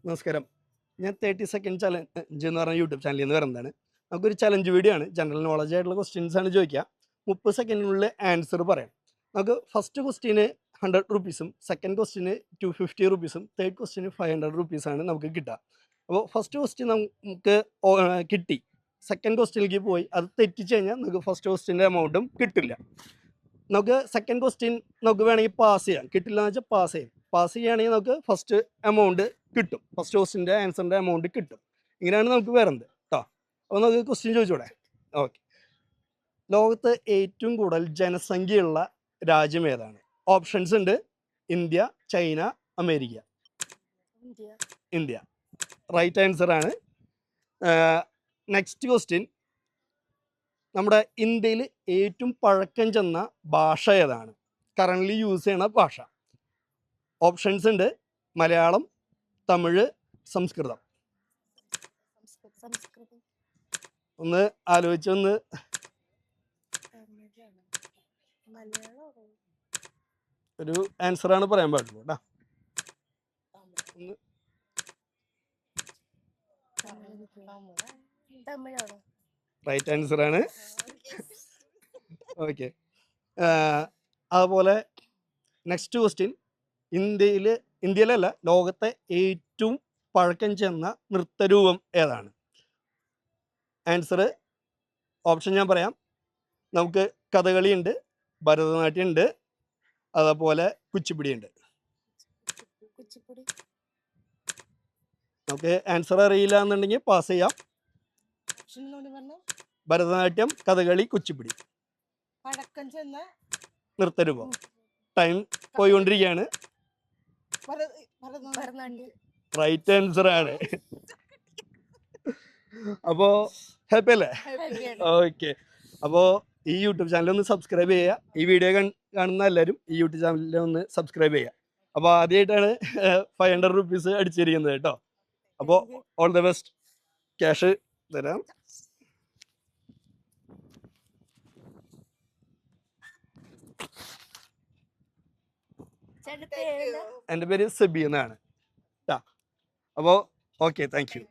നമസ്കാരം. ഞാൻ 30 second challenge എന്ന് പറഞ്ഞ യൂട്യൂബ് ചാനലിൽ നിന്ന് വരുന്നതാണ്. നമുക്കൊരു ചലഞ്ച് വീഡിയോ ആണ്. ജനറൽ നോളജ് ആയിട്ടുള്ള ക്വസ്റ്റ്യൻസ് ആണ് ചോദിക്കുക. 30 സെക്കൻഡിനുള്ളിൽ ആൻസർ പറയാം. നമുക്ക് ഫസ്റ്റ് ക്വസ്റ്റ്യന് 100 റുപ്പീസും സെക്കൻഡ് ക്വസ്റ്റ്യന് 250 റുപ്പീസും തേർഡ് ക്വസ്റ്റ്യന് 500 റുപ്പീസാണ് നമുക്ക് കിട്ടുക. അപ്പോൾ ഫസ്റ്റ് ക്വസ്റ്റ്യൻ നമുക്ക് കിട്ടി. സെക്കൻഡ് ക്വസ്റ്റ്യനിലേക്ക് പോയി അത് തെറ്റിച്ച് കഴിഞ്ഞാൽ നമുക്ക് ഫസ്റ്റ് ക്വസ്റ്റ്യൻ്റെ എമൗണ്ടും കിട്ടില്ല. നമുക്ക് സെക്കൻഡ് ക്വസ്റ്റ്യൻ നമുക്ക് വേണമെങ്കിൽ പാസ് ചെയ്യാം. കിട്ടില്ല എന്ന് വെച്ചാൽ പാസ് ചെയ്യാം. പാസ് ചെയ്യുകയാണെങ്കിൽ നമുക്ക് ഫസ്റ്റ് എമൗണ്ട് കിട്ടും. ഫസ്റ്റ് ക്വസ്റ്റിൻ്റെ ആൻസറിൻ്റെ എമൗണ്ട് കിട്ടും. ഇങ്ങനെയാണ് നമുക്ക് വരുന്നത് കേട്ടോ. അപ്പോൾ നമുക്ക് ക്വസ്റ്റ്യൻ ചോദിച്ചൂടെ? ഓക്കെ. ലോകത്ത് ഏറ്റവും കൂടുതൽ ജനസംഖ്യയുള്ള രാജ്യം ഏതാണ്? ഓപ്ഷൻസ് ഉണ്ട്: India, China, America. India right answer ആണ്. നെക്സ്റ്റ് ക്വസ്റ്റ്യൻ: നമ്മുടെ ഇന്ത്യയിൽ ഏറ്റവും പഴക്കം ചെന്ന ഭാഷ ഏതാണ്? കറൻ്റ്ലി യൂസ് ചെയ്യുന്ന ഭാഷ. ഓപ്ഷൻസ് ഉണ്ട്: മലയാളം, തമിഴ്, സംസ്കൃതം. ഒന്ന് ആലോചിച്ചൊന്ന്. ഒരു ആൻസറാണ് പറയാൻ പാടുള്ളൂ കേട്ടോ. റൈറ്റ് ആൻസർ ആണ്. ഓക്കെ. അതുപോലെ നെക്സ്റ്റ് ക്വസ്റ്റ്യൻ: ഇന്ത്യയിലല്ല ലോകത്തെ ഏറ്റവും പഴക്കം ചെന്ന നൃത്തരൂപം ഏതാണ്? ആൻസർ ഓപ്ഷൻ ഞാൻ പറയാം. നമുക്ക് കഥകളി ഉണ്ട്, ഭരതനാട്യം ഉണ്ട്, അതുപോലെ കുച്ചിപ്പുടി ഉണ്ട്. നമുക്ക് ആൻസർ അറിയില്ല എന്നുണ്ടെങ്കിൽ പാസ് ചെയ്യാം. ഭരതനാട്യം, കഥകളി, കുച്ചിപ്പുടി. നൃത്തരൂപം. ടൈം പോയിക്കൊണ്ടിരിക്കുകയാണ്. റൈറ്റ് ആൻസർ ആണ്. അപ്പോൾ ഹാപ്പി അല്ലേ? ഓക്കെ. അപ്പോൾ ഈ യൂട്യൂബ് ചാനൽ ഒന്ന് സബ്സ്ക്രൈബ് ചെയ്യുക. ഈ വീഡിയോ കാണുന്ന എല്ലാവരും ഈ യൂട്യൂബ് ചാനലിൽ ഒന്ന് സബ്സ്ക്രൈബ് ചെയ്യുക. അപ്പോൾ ആദ്യമായിട്ടാണ് 500 റുപ്പീസ് അടിച്ചിരിക്കുന്നത് കേട്ടോ. അപ്പോൾ ഓൾ ദ ബെസ്റ്റ്. ക്യാഷ് തരാം. എൻ്റെ പേര് സെബി എന്നാണ്. അപ്പോൾ ഓക്കെ, താങ്ക് യു.